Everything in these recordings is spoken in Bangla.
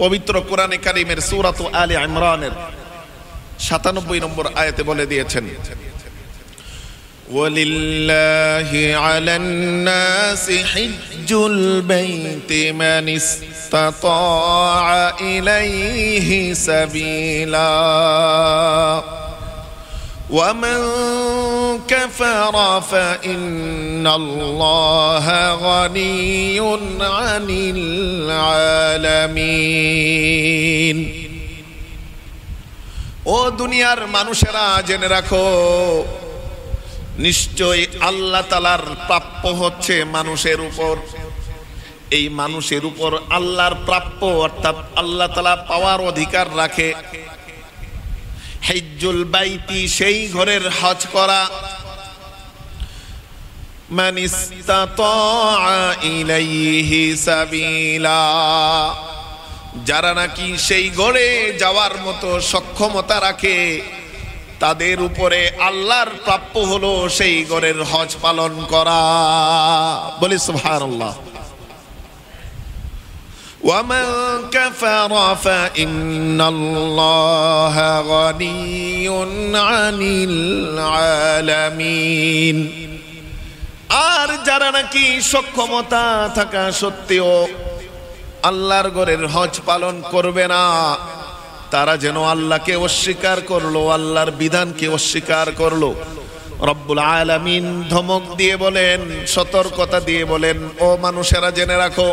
পবিত্র কোরআনে কারীমের সূরা আলে ইমরানের ৯৭ নম্বর আয়াতে বলে দিয়েছেন, ওয়ালিল্লাহি আলান নাসি হিজ্জুল বাইতি মান ইসতাতাআ ইলাইহি সাবিলা ওয়া মান কাফারা ফাইন্নাল্লাহা গানিয়্যুন আনিল আলামিন। ও দুনিয়ার মানুষেরা, জেনে রাখো, নিশ্চয় আল্লাহ তাআলার প্রাপ্য হচ্ছে মানুষের উপর। এই মানুষের উপর আল্লাহর প্রাপ্য, অর্থাৎ আল্লাহ তাআলা পাওয়ার অধিকার রাখে হিজ্জুল বাইতি, সেই ঘরের হজ করা, মান ইসতাতাআ ইলাইহি সাবিলা, যারা নাকি সেই ঘরে যাওয়ার মতো সক্ষমতা রাখে, তাদের উপরে আল্লাহর প্রাপ্য হলো সেই ঘরের হজ পালন করা। বলি সুবহানাল্লাহ। ওয়া মান কাফারা ফাইন্নাল্লাহা গানিয়্যুন আনিল আলামিন। আর যারা নাকি সক্ষমতা থাকা সত্ত্বেও আল্লাহর ঘরের হজ পালন করবে না, তারা যেন আল্লাহকে অস্বীকার করলো, আল্লাহর বিধানকে অস্বীকার করলো। রব্বুল আলামিন ধমক দিয়ে বলেন, সতর্কতা দিয়ে বলেন, ও মানুষেরা জেনে রাখো,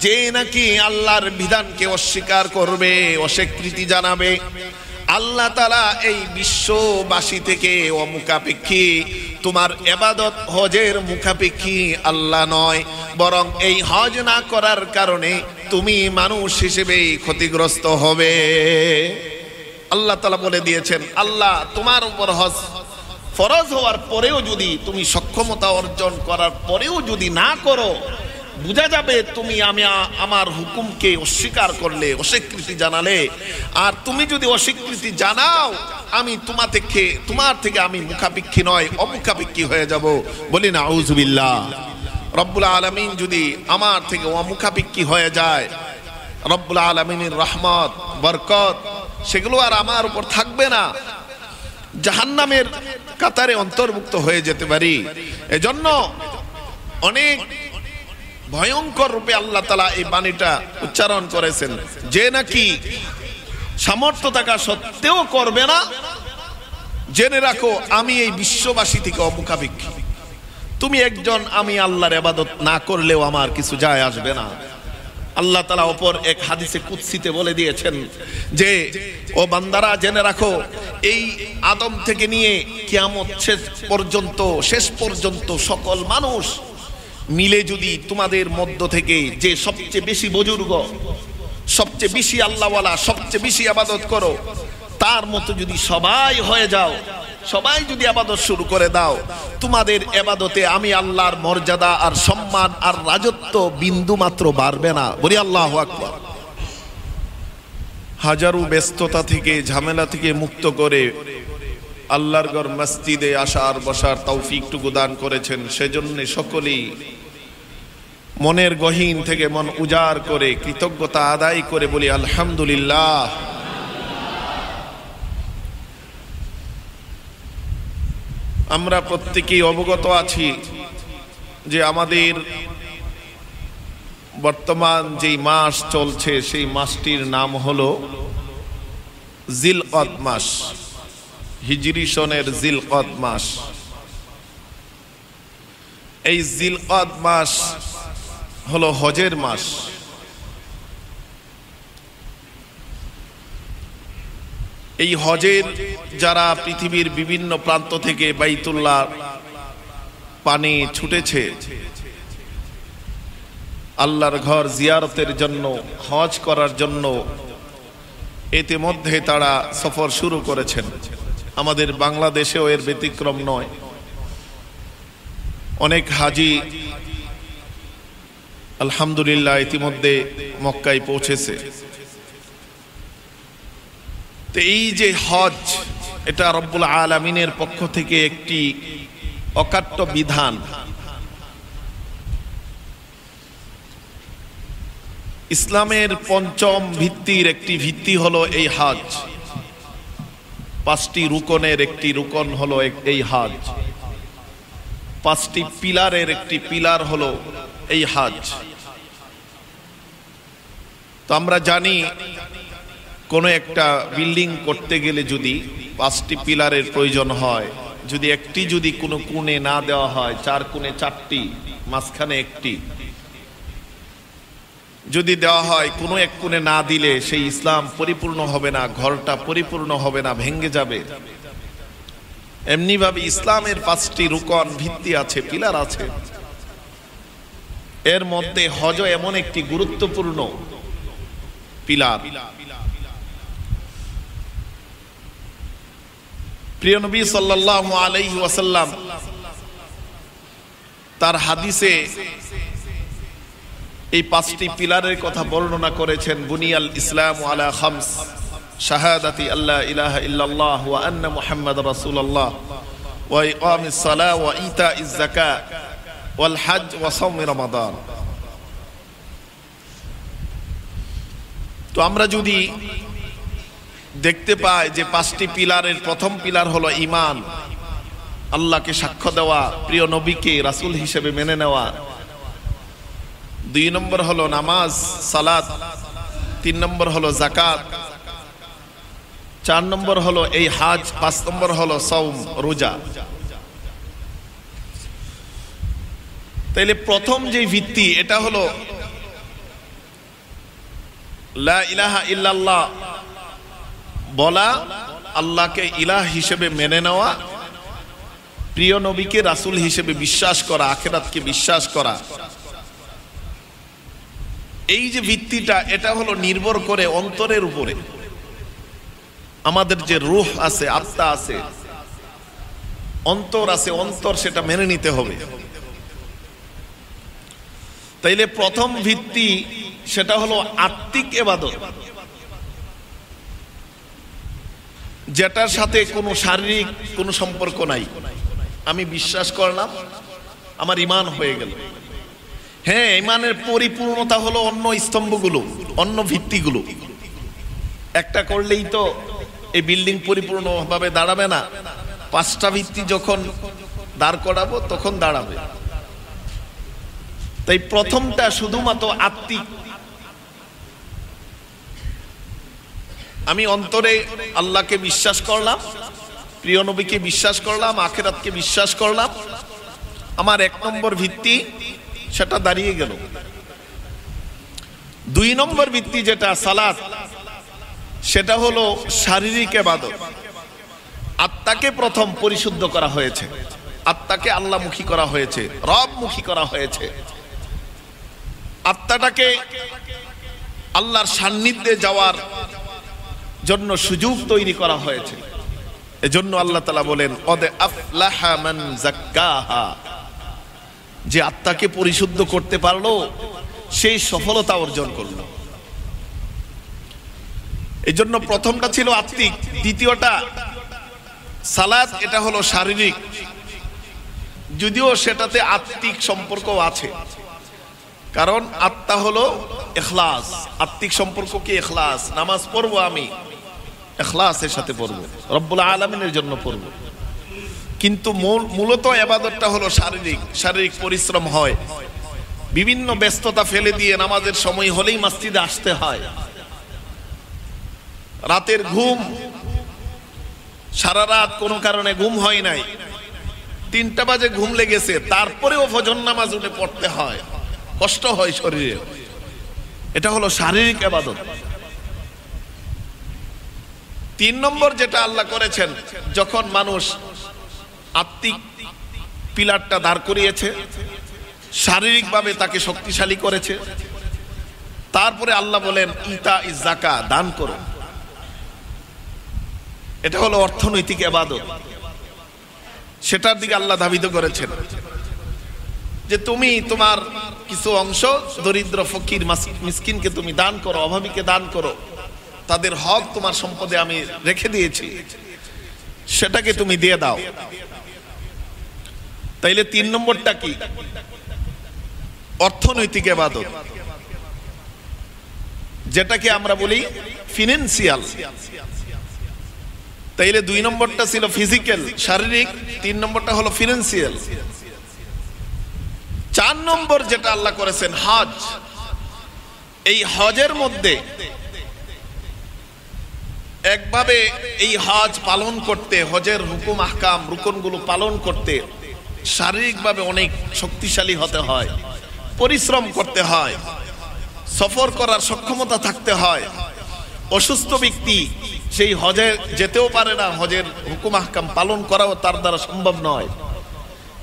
যে নাকি আল্লাহর বিধানকে অস্বীকার করবে, অস্বীকৃতি জানাবে, আল্লাহ তাআলা এই বিশ্ববাসী থেকে অমুখাপেক্ষী, তোমার ইবাদত হজের মুখাপেক্ষী আল্লাহ নয়, বরং এই হজ না করার কারণে তুমি মানুষ হিসেবে ক্ষতিগ্রস্ত হবে। আল্লাহ তাআলা বলে দিয়েছেন, আল্লাহ তোমার উপর হজ ফরজ হওয়ার পরেও যদি তুমি সক্ষমতা অর্জন করার পরেও যদি না করো, বুঝা যাবে তুমি আমার হুকুমকে অস্বীকার করলে, অস্বীকৃতি জানালে। আর তুমি যদি অস্বীকৃতি জানাও, আমি তোমার থেকে আমি মুখাপেক্ষী নয়, অমুখাপেক্ষী হয়ে যাব। বলি না আউযুবিল্লাহ। রব্বুল আলামিন যদি আমার থেকে অমুখাপেক্ষী হয়ে যায়, রব্বুল আলামিনের রহমত, বরকত সেগুলো আর আমার উপর থাকবে না, জাহান্নামের কাতারে অন্তর্ভুক্ত হয়ে যেতে পারি। এজন্য অনেক ভয়ঙ্কর রূপে আল্লাহ তাআলা এই বাণীটা উচ্চারণ করেছেন, যে নাকি সামর্থ্য থাকা সত্ত্বেও করবে না, জেনে রাখো আমি এই বিশ্ববাসী থেকে অমুখাপেক্ষী। তুমি একজন, আমি আল্লাহর ইবাদত না করলেও আমার কিছু যায় আসবে না। আল্লাহ তাআলা অপর এক হাদিসে কুদসিতে বলে দিয়েছেন যে, ও বান্দারা জেনে রাখো, এই আদম থেকে নিয়ে কিয়ামত শেষ পর্যন্ত সকল মানুষ মিলে যদি তোমাদের মধ্য থেকে যে সবচেয়ে বেশি বুজুর্গ, সবচেয়ে বেশি আল্লাহওয়ালা, সবচেয়ে বেশি ইবাদত করো, তার মতো যদি সবাই হয়ে যাও, সবাই যদি ইবাদত শুরু করে দাও, তোমাদের ইবাদতে আমি আল্লাহর মর্যাদা আর সম্মান আর রাজত্ব বিন্দু মাত্র বাড়বে না। বলি আল্লাহু আকবার। হাজারো ব্যস্ততা থেকে, ঝামেলা থেকে মুক্ত করে আল্লাহর ঘর মসজিদে আসার বসার তৌফিকটুকু দান করেছেন, সেজন্য সকলেই মনের গহীন থেকে মন উজাড় করে কৃতজ্ঞতা আদায় করে বলি আলহামদুলিল্লাহ। আমরা প্রত্যেকেই অবগত আছি যে আমাদের বর্তমান যেই মাস চলছে, সেই মাসটির নাম হলো জিলকদ মাস, হিজরি সনের জিলকদ মাস। এই জিলকদ মাস হলো হজের মাস। এই হজের যারা পৃথিবীর বিভিন্ন প্রান্ত থেকে বাইতুল্লাহ পানে ছুটেছে আল্লাহর ঘর জিয়ারতের জন্য, হজ করার জন্য, ইতিমধ্যে তারা সফর শুরু করেছেন। আমাদের বাংলাদেশেও এর ব্যতিক্রম নয়। অনেক হাজি আলহামদুলিল্লাহ ইতিমধ্যে মক্কায় পৌঁছেছে। তো এই যে হজ, এটা রব্বুল আলামিনের পক্ষ থেকে একটি অকাট্য বিধান। ইসলামের পঞ্চম ভিত্তির একটি ভিত্তি হলো এই হজ। 5টি রুকনের একটি রুকন হলো এই হজ। 5টি পিলারের একটি পিলার হলো এই হজ। তো আমরা জানি কোন একটা বিল্ডিং করতে গেলে যদি 5টি পিলারের প্রয়োজন হয়, যদি কোনো কোণে না দেওয়া হয়, 4 কোণে 4টি, মাঝখানে একটি যদি দেওয়া হয়, কোনো এক কোণে না দিলে সেই ইসলাম পরিপূর্ণ হবে না, ঘরটা পরিপূর্ণ হবে না, ভেঙে যাবে। এমনি ভাবে ইসলামের 5টি রুকন ভিত্তি আছে, পিলার আছে। এর মধ্যে হজ এমন একটি গুরুত্বপূর্ণ পিলার। প্রিয় নবী সাল্লাল্লাহু আলাইহি ওয়াসাল্লাম তার হাদিসে এই 5টি পিলারের কথা বর্ণনা করেছেন। বুনিয়াল ইসলামু আলা খামস, শাহাদাতি আল্লা ইলাহা ইল্লাল্লাহ ওয়া আন্না মুহাম্মাদুর রাসূলুল্লাহ ওয়া ইকামিস সালাহ ওয়া ইতাইজ যাকাত ওয়াল হজ ওয়া সাওম রমাদান। তো আমরা যদি দেখতে পাই যে 5টি পিলারের প্রথম পিলার হলো ঈমান, আল্লাহকে সাক্ষ্য দেওয়া, প্রিয় নবীকে রাসূল হিসেবে মেনে নেওয়া। 2 নম্বর হলো নামাজ, সালাত। 3 নম্বর হলো যাকাত। 4 নম্বর হলো এই হজ। 5 নম্বর হলো সাওম, রোজা। তাইলে প্রথম যে ভিত্তি এটা হলো লা ইলাহা ইল্লাল্লাহ বলা, আল্লাহকে ইলাহ হিসেবে মেনে নেওয়া, প্রিয় নবীকে রাসূল হিসেবে বিশ্বাস করা, আখিরাতকে বিশ্বাস করা। এই যে ভিত্তিটা, এটা হলো নির্ভর করে অন্তরের উপরে। আমাদের যে রূহ আছে, আত্মা আছে, অন্তর আছে, অন্তর সেটা মেনে নিতে হবে। তাইলে প্রথম ভিত্তি সেটা হলো আত্মিক ইবাদত, যেটার সাথে কোনো শারীরিক কোনো সম্পর্ক নাই। আমি বিশ্বাস করলাম, আমার ঈমান হয়ে গেল। হ্যাঁ, ঈমানের পরিপূর্ণতা হলো অন্য স্তম্ভগুলো, অন্য ভিত্তিগুলো। একটা করলেই তো এই বিল্ডিং পরিপূর্ণভাবে দাঁড়াবে না। 5টা ভিত্তি যখন দাঁড় করাবো তখন দাঁড়াবে। তাই প্রথমটা শুধুমাত্র আত্মিক। আমি অন্তরে আল্লাহকে বিশ্বাস করলাম, প্রিয় নবীকে বিশ্বাস করলাম, আখিরাতকে বিশ্বাস করলাম, আমার 1 নম্বর ভিত্তি সেটা দাঁড়িয়ে গেল। 2 নম্বর ভিত্তি যেটা সালাত, সেটা হলো শারীরিক ইবাদত। আত্মাকে প্রথম পরিশুদ্ধ করা হয়েছে, আত্মাকে আল্লাহমুখী করা হয়েছে, রবমুখী করা হয়েছে। আত্মাটাকে আল্লাহর সান্নিধ্যে যাওয়ার জন্য সুযোগ তৈরি করা হয়েছে। এজন্য আল্লাহ তাআলা বলেন কদ আফলাহা মান যাক্কাহা, যে আত্মাকে পরিশুদ্ধ করতে পারলো সেই সফলতা অর্জন করলো। এজন্য প্রথমটা ছিল আত্মিক, দ্বিতীয়টা সালাত, এটা হলো শারীরিক, যদিও সেটাতে আত্মিক সম্পর্ক আছে। কারণ আত্মা হলো ইখলাস, আত্মিক সম্পর্ক কি ইখলাস। নামাজ পড়বো আমি ইখলাসের সাথে পড়বো, রব্বুল আলামিনের জন্য পড়বো। কিন্তু মূলত ইবাদতটা হলো শারীরিক, শারীরিক পরিশ্রম হয়। বিভিন্ন ব্যস্ততা ফেলে দিয়ে নামাজের সময় হলেই মসজিদে আসতে হয়। রাতের ঘুম, সারা রাত কোনো কারণে ঘুম হয় নাই, 3টা বাজে ঘুম লেগেছে, তারপরেও ফজর নামাজ উঠে পড়তে হয়, কষ্ট হয় শরীরে। এটা হলো শারীরিক ইবাদত। 3 নম্বর যেটা আল্লাহ করেছেন, যখন মানুষ আত্মিক পিলারটা দাঁড় করিয়েছে, শারীরিকভাবে তাকে শক্তিশালী করেছে, তারপরে আল্লাহ বলেন ইতাইজ যাকাত, দান করো। এটা হলো অর্থনৈতিক ইবাদত। সেটার দিকে আল্লাহ ধাবিত করেছেন যে তুমি তোমার কিছু অংশ দরিদ্র ফকির মিসকিনকে তুমি দান করো, অভাবীকে দান করো, তাদের হক তোমার সম্পদে আমি রেখে দিয়েছি, সেটাকে তুমি দিয়ে দাও। তাইলে 3 নম্বরটা কি? অর্থনৈতিক ইবাদত। যেটাকে আমরা বলি ফিনান্সিয়াল। তাইলে 2 নম্বরটা ছিল ফিজিক্যাল, শারীরিক, 3 নম্বরটা হলো ফিনান্সিয়াল। 4 নম্বর যেটা আল্লাহ করেছেন হজ। এই হজের মধ্যে একভাবে এই হজ পালন করতে, হজের হুকুম আহকাম রুকনগুলো পালন করতে শারীরিকভাবে অনেক শক্তিশালী হতে হয়, পরিশ্রম করতে হয়, সফর করার সক্ষমতা থাকতে হয়। অসুস্থ ব্যক্তি সেই হজে যেতেও পারে না, হজের হুকুম আহকাম পালন করাও তার দ্বারা সম্ভব নয়।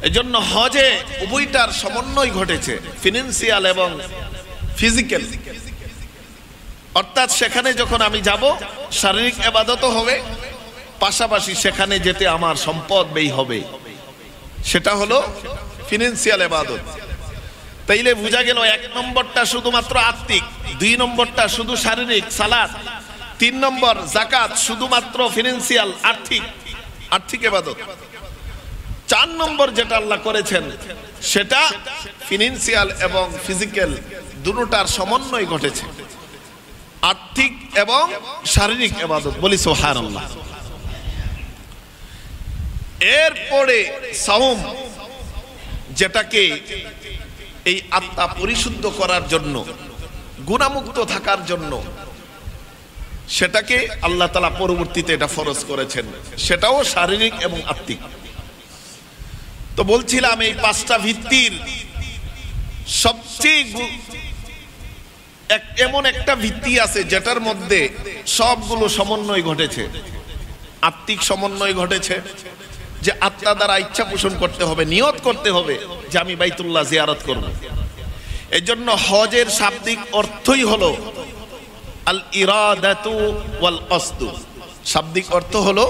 এজন্য হজে উভয়টার সমন্বয় ঘটেছে, ফিনান্সিয়াল এবং ফিজিক্যাল। অর্থাৎ সেখানে যখন আমি যাব শারীরিক ইবাদতও হবে, পাশাপাশি সেখানে যেতে আমার সম্পদ ব্যয় হবে, সেটা হলো ফিনান্সিয়াল ইবাদত। তাইলে বোঝা গেল 1 নম্বরটা শুধুমাত্র আত্মিক, 2 নম্বরটা শুধু শারীরিক সালাত, 3 নম্বর যাকাত শুধুমাত্র ফিনান্সিয়াল আর্থিক ইবাদত। 4 নম্বর যেটা আল্লাহ করেছেন সেটা ফিনান্সিয়াল এবং ফিজিক্যাল দুটোটার সমন্বয় ঘটেছে, আর্থিক এবং শারীরিক ইবাদত। বলি সুবহানাল্লাহ। এরপরে সাওম, যেটাকে এই আত্মা পরিশুদ্ধ করার জন্য, গুনাহমুক্ত থাকার জন্য, সেটাকে আল্লাহ তাআলা পরবর্তীতে এটা ফরজ করেছেন, সেটাও শারীরিক এবং আত্মিক। তো বলছিলাম এই 5টা ভিত্তির সবচেয়ে এমন একটা ভিত্তি আছে যেটার মধ্যে সবগুলো সমন্বয় ঘটেছে। আত্মিক সমন্বয় ঘটেছে, যে আত্মা দ্বারা ইচ্ছা পোষণ করতে হবে, নিয়ত করতে হবে যে আমি বাইতুল্লাহ জিয়ারত করব। এই জন্য হজের শাব্দিক অর্থই হলো আল ইরাদাতু ওয়াল কসদু। শাব্দিক অর্থ হলো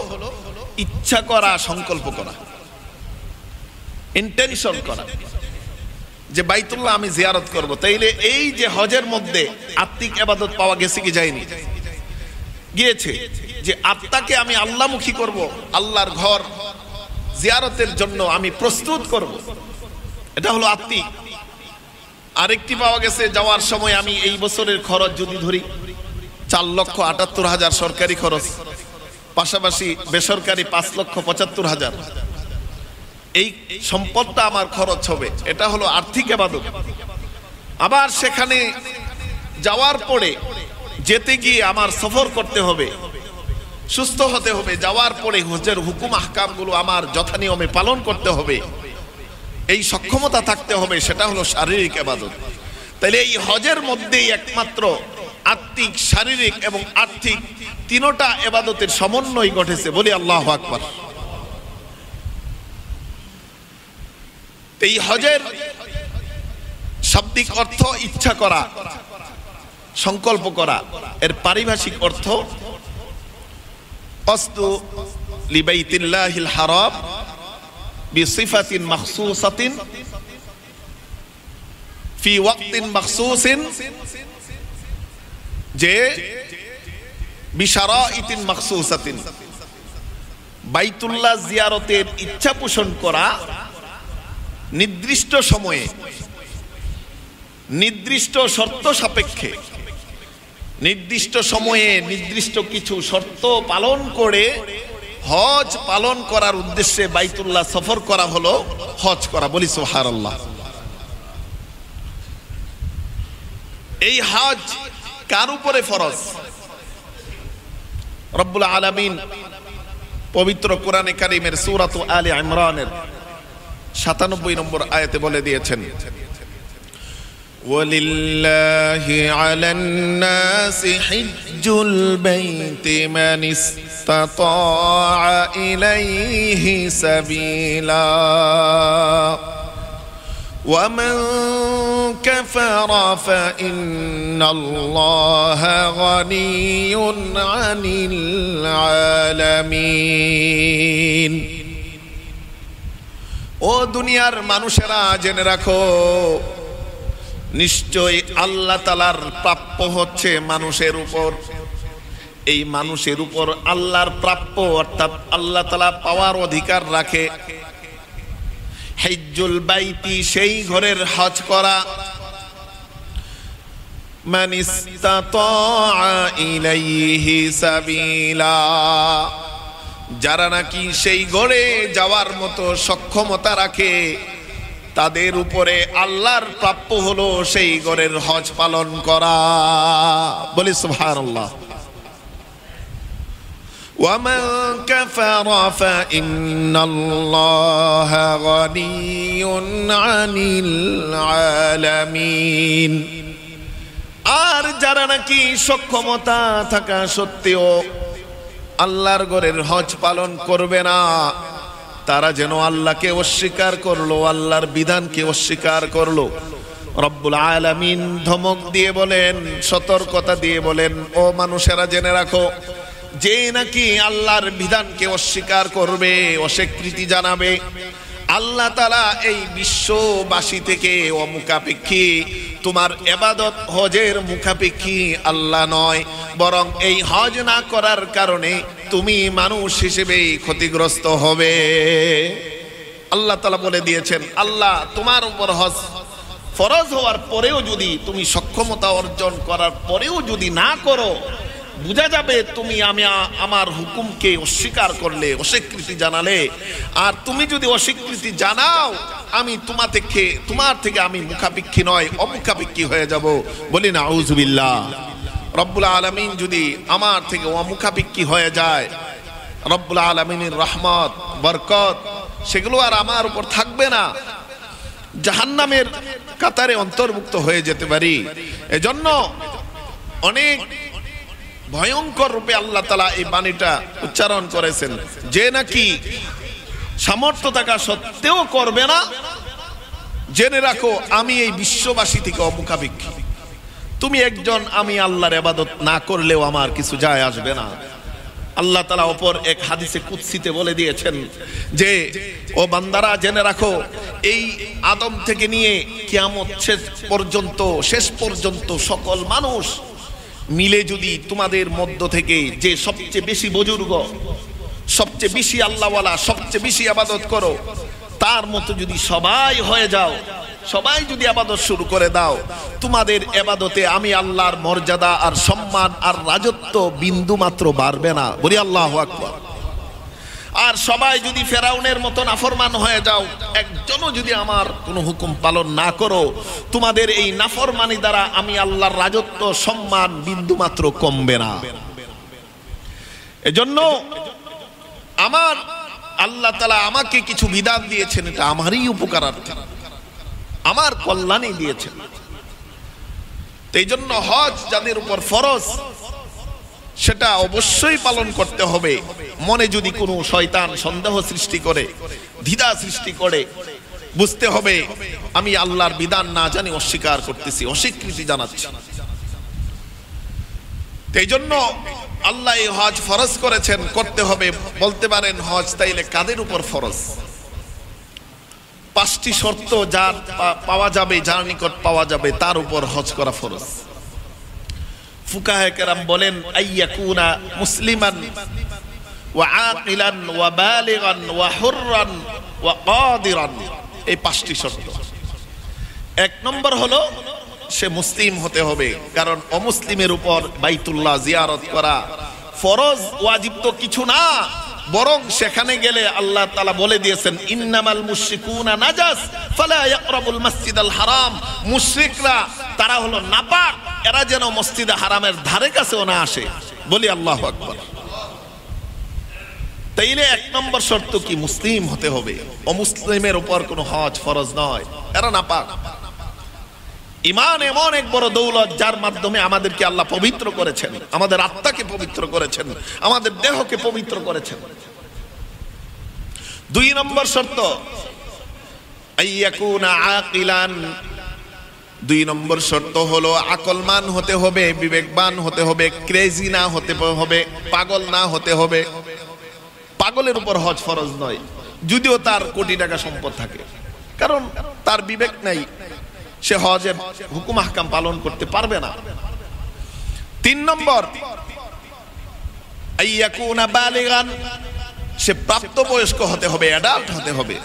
ইচ্ছা করা, সংকল্প করা, ইন্টেনশন করা, যে বাইতুল্লাহ আমি জিয়ারত করব। তাইলে এই যে হজের মধ্যে আত্মিক ইবাদত পাওয়া গেছে কি যায়নি? গিয়েছে। যে আত্মাকে আমি আল্লাহমুখী করব, আল্লাহর ঘর জিয়ারতের জন্য আমি প্রস্তুত করব, এটা হলো আত্মিক। আরেকটি পাওয়া গেছে যাওয়ার সময় আমি এই বছরের খরচ যদি ধরি 4,78,000 সরকারি খরচ, পাশাপাশি বেসরকারি 5,75,000, এই সম্পদটা আমার খরচ হবে, এটা হলো আর্থিক ইবাদত। আবার সেখানে যাওয়ার পরে যেতে গিয়ে আমার সফর করতে হবে, সুস্থ হতে হবে, যাওয়ার পরে হজের হুকুম আহকামগুলো আমার যথানিয়মে পালন করতে হবে, এই সক্ষমতা থাকতে হবে, সেটা হলো শারীরিক ইবাদত। তাহলে এই হজের মধ্যেই একমাত্র আত্মিক, শারীরিক এবং আর্থিক তিনটা ইবাদতের সমন্বয় ঘটেছে। বলি আল্লাহু আকবার। এই হজের শাব্দিক অর্থ ইচ্ছা করা, সংকল্প করা। এর পারিভাষিক অর্থ কসদু লিবাইতিল্লাহিল হারাম বিসিফাতিন মাখসুসাতিন ফি ওয়াক্তিন মাখসুসিন, যে বিশারাইতিন মাখসুসাতিন, বাইতুল্লাহ জিয়ারতের ইচ্ছা পোষণ করা নির্দিষ্ট সময়ে, নির্দিষ্ট শর্ত সাপেক্ষে, নির্দিষ্ট সময়ে নির্দিষ্ট কিছু শর্ত পালন করে হজ পালন করার উদ্দেশ্যে বাইতুল্লাহ সফর করা হলো হজ করা। বলি সুবহানাল্লাহ। এই হজ কার উপরে ফরজ? রব্বুল আলামিন পবিত্র কোরআনে কারীমের সূরা আলে ইমরানের 97 নম্বর আয়াতে বলে দিয়েছেন, ওয়ালিল্লাহি আলান নাসি হিজ্জুল বাইতি মান ইসতাতাআ ইলাইহি সাবিলা ওয়া মান কাফারা ফাইন্নাল্লাহা গানিয়্যুন আনিল আলামিন। ও দুনিয়ার মানুষেরা, জেনে রাখো, নিশ্চয় আল্লাহ তাআলার প্রাপ্য হচ্ছে মানুষের উপর। এই মানুষের উপর আল্লাহর প্রাপ্য, অর্থাৎ আল্লাহ তাআলা পাওয়ার অধিকার রাখে হিজ্জুল বাইতি, সেই ঘরের হজ করা, মান ইসতাতা ইলাইহি সাবিলা, যারা নাকি সেই গড়ে যাওয়ার মতো সক্ষমতা রাখে তাদের উপরে আল্লাহর প্রাপ্য হলো সেই গড়ের হজ পালন করা। বলি সুবহানাল্লাহ। وَمَنْ كَفَرَ فَإِنَّ اللَّهَ غَنِيٌّ عَنِ الْعَالَمِينَ। আর যারা নাকি সক্ষমতা থাকা সত্ত্বেও আল্লাহর ঘরের হজ পালন করবে না, তারা যেন আল্লাহকে অস্বীকার করলো, আল্লাহর বিধানকে অস্বীকার করলো। রব্বুল আলামিন ধমক দিয়ে বলেন, সতর্কতা দিয়ে বলেন, ও মানুষেরা জেনে রাখো, যে নাকি আল্লাহর বিধানকে অস্বীকার করবে, অস্বীকৃতি জানাবে, আল্লাহ তাআলা এই বিশ্ববাসী থেকে অমুখাপেক্ষী, তোমার ইবাদত হজের মুখাপেক্ষী আল্লাহ নয়, বরং এই হজ না করার কারণে তুমি মানুষ হিসেবেই ক্ষতিগ্রস্ত হবে। আল্লাহ তাআলা বলে দিয়েছেন, আল্লাহ তোমার উপর হজ ফরজ হওয়ার পরেও যদি তুমি সক্ষমতা অর্জন করার পরেও যদি না করো, বুঝা যাবে তুমি আমার হুকুমকে অস্বীকার করলে, অস্বীকৃতি জানালে। আর তুমি যদি অস্বীকৃতি জানাও, আমি তোমার থেকে আমি মুখাপেক্ষী নয়, অমুখাপেক্ষী হয়ে যাব। বলি না আউযুবিল্লাহ। রব্বুল আলামিন যদি আমার থেকে অমুখাপেক্ষী হয়ে যায়, রব্বুল আলামিনের রহমত, বরকত সেগুলো আর আমার উপর থাকবে না, জাহান্নামের কাতারে অন্তর্ভুক্ত হয়ে যেতে পারি। এজন্য অনেক ভয়ঙ্কর রূপে আল্লাহ তাআলা এই বাণীটা উচ্চারণ করেছেন, যে নাকি সামর্থ্য থাকা সত্ত্বেও করবে না, জেনে রাখো আমি এই বিশ্ববাসী থেকে অমুখাপেক্ষী। তুমি একজন, আমি আল্লাহর ইবাদত না করলেও আমার কিছু যায় আসবে না। আল্লাহ তাআলা অপর এক হাদিসে কুদসিতে বলে দিয়েছেন যে, ও বান্দারা জেনে রাখো, এই আদম থেকে নিয়ে কিয়ামত শেষ পর্যন্ত সকল মানুষ মিলে যদি তোমাদের মধ্য থেকে যে সবচেয়ে বেশি বুজুর্গ, সবচেয়ে বেশি আল্লাহওয়ালা, সবচেয়ে বেশি ইবাদত করো, তার মতো যদি সবাই হয়ে যাও, সবাই যদি ইবাদত শুরু করে দাও, তোমাদের ইবাদতে আমি আল্লাহর মর্যাদা আর সম্মান আর রাজত্ব বিন্দু মাত্র বাড়বে না। বলি আল্লাহু আকবার। আর সবাই যদি ফেরাউনের মতো নাফরমান হয়ে যাও, একজনও যদি আমার কোনো হুকুম পালন না করো, তোমাদের এই নাফরমানি দ্বারা আমি আল্লাহর রাজত্ব সম্মান বিন্দু মাত্র কমবে না। এজন্য আমার আল্লাহ তাআলা আমাকে কিছু বিধান দিয়েছেন, এটা আমারই উপকারার্থে, আমার কল্যাণে দিয়েছেন। এই জন্য হজ যাদের উপর ফরজ, সেটা অবশ্যই পালন করতে হবে। মনে যদি কোনো শয়তান সন্দেহ সৃষ্টি করে, দ্বিধা সৃষ্টি করে, বুঝতে হবে আমি আল্লাহর বিধান না জানি অস্বীকার করতেছি, অস্বীকৃতি জানাচ্ছি। এই জন্য আল্লাহ এই হজ ফরজ করেছেন, করতে হবে। বলতে পারেন হজ তাইলে কাদের উপর ফরজ? 5টি শর্ত যার পাওয়া যাবে, যার নিকট পাওয়া যাবে, তার উপর হজ করা ফরজ। ফুকাহে কেরাম বলেন, আইয়াকুনা মুসলিমান ওয়া আকিলান ওয়া বালিগান ওয়া হুররান ওয়া কাদিরান, এই 5টি শর্ত। 1 নম্বর হলো সে মুসলিম হতে হবে, কারণ অমুসলিমের উপর বাইতুল্লাহ জিয়ারত করা ফরজ, ওয়াজিব তো কিছু না, বরং সেখানে গেলে আল্লাহ তাআলা বলে দিয়েছেন, ইন্নামাল মুশরিকুনা নাজাস ফালা ইয়াকরাবুল মাসজিদাল হারাম। মুশরিকরা তারা হলো নাপাক, এরা যেন মসজিদে হারামের ধারে কাছেও না আসে। বলি আল্লাহু আকবার। তাইলে 1 নম্বর শর্ত কি? মুসলিম হতে হবে। অমুসলিমের উপর কোনো হজ ফরজ নয়, এরা নাপাক। ঈমান এমন এক বড় দৌলত, যার মাধ্যমে আমাদেরকে আল্লাহ পবিত্র করেছেন, আমাদের আত্মাকে পবিত্র করেছেন, আমাদের দেহকে পবিত্র করেছেন। 2 নম্বর শর্ত আইয়াকুনা আকিলান। 2 নম্বর শর্ত হলো আকলমান হতে হবে, বিবেকবান হতে হবে, ক্রেজি না হতে হবে, পাগল না হতে হবে। পাগলের উপর হজ ফরজ নয়, যদিও তার কোটি টাকা সম্পদ থাকে, কারণ তার বিবেক নাই, সে হজের হুকুম আহকাম পালন করতে পারবে না। 3 নম্বর আইয়াকুনা বালিগান, সে প্রাপ্তবয়স্ক হতে হবে, অ্যাডাল্ট হতে হবে।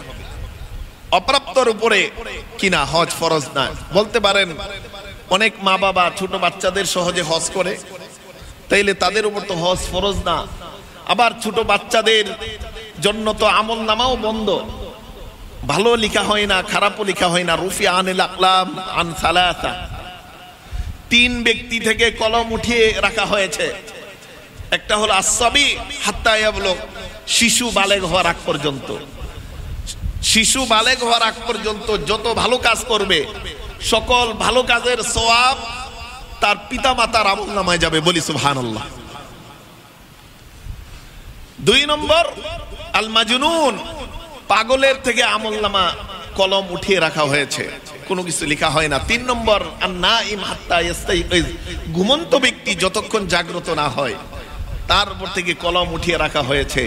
অপ্রাপ্তর উপরে কিনা হজ ফরজ না। বলতে পারেন অনেক মা বাবা ছোট বাচ্চাদের সহজে হজ করে, তাইলে তাদের উপর তো হজ ফরজ না। আবার ছোট বাচ্চাদের জন্য তো আমল নামাও বন্ধ, ভালো লেখা হয় না, খারাপও লেখা হয় না। রুফি আনিল আকলাম আন সালাসা, 3 ব্যক্তি থেকে কলম উঠিয়ে রাখা হয়েছে। একটা হলো আসসাবি হাত্তা ইয়াবলুগ, শিশু বালেগ হওয়ার আগ পর্যন্ত। শিশু বালেগ হওয়ার আগ পর্যন্ত যত ভালো কাজ করবে সকল ভালো কাজের সওয়াব তার পিতা মাতার আমলনামায় যাবে, বলি সুবহানাল্লাহ। 2 নম্বর আল মাজনুন, পাগলের থেকে আমলনামা কলম উঠিয়ে রাখা হয়েছে, কোনো কিছু লেখা হয় না। 3 নম্বর আন নাইম হাত্তা ইস্তাইকিজ, ঘুমন্ত ব্যক্তি যতক্ষণ জাগ্রত না হয় তার উপর থেকে কলম উঠিয়ে রাখা হয়েছে,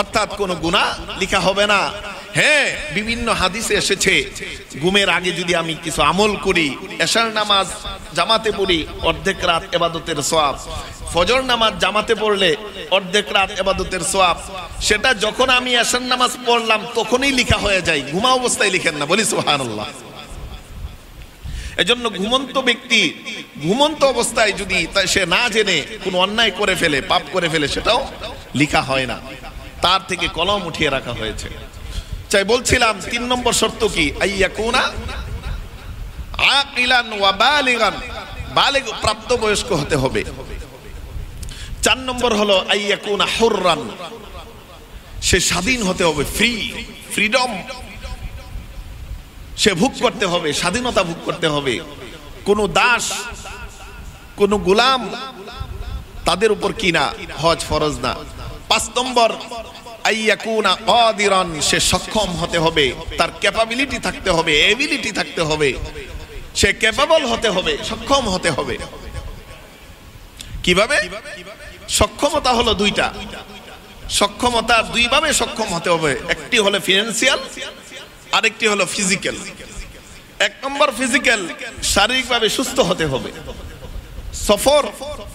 অর্থাৎ কোনো গুনাহ লেখা হবে না। হ্যাঁ, বিভিন্ন হাদিসে এসেছে ঘুমের আগে যদি আমি কিছু আমল করি, এশার নামাজ জামাতে পড়ি অর্ধেক রাত ইবাদতের সওয়াব, ফজর নামাজ জামাতে পড়লে অর্ধেক রাত ইবাদতের সওয়াব, সেটা যখন আমি এশার নামাজ পড়লাম তখনই লেখা হয়ে যায়, ঘুমা অবস্থায় লিখেন না, বলি সুবহানাল্লাহ। এজন্য ঘুমন্ত ব্যক্তি ঘুমন্ত অবস্থায় যদি সে না জেনে কোনো অন্যায় করে ফেলে, পাপ করে ফেলে, সেটাও লেখা হয় না, তার থেকে কলম উঠিয়ে রাখা হয়েছে। চাই বলছিলাম 3 নম্বর শর্ত কি? আইয়াকুনা আকিলান ওয়া বালিগান, বালিগ প্রাপ্তবয়স্ক হতে হবে। 4 নম্বর হলো আইয়াকুনা হুররান, সে স্বাধীন হতে হবে, ফ্রিডম সে ভোগ করতে হবে, স্বাধীনতা ভোগ করতে হবে। কোন দাস কোন গোলাম তাদের উপর কি না, হজ ফরজ না। 5 নম্বর আইয়াকুনা কাদিরান, সে সক্ষম হতে হবে, তার ক্যাপাবিলিটি থাকতে হবে, এবিলিটি থাকতে হবে, সে ক্যাপাবল হতে হবে, সক্ষম হতে হবে। কিভাবে? সক্ষমতা হলো 2টা, সক্ষমতা 2 ভাবে সক্ষম হতে হবে। একটি হলো ফিনান্সিয়াল, আরেকটি হলো ফিজিক্যাল। 1 নম্বর ফিজিক্যাল, শারীরিকভাবে সুস্থ হতে হবে, সফর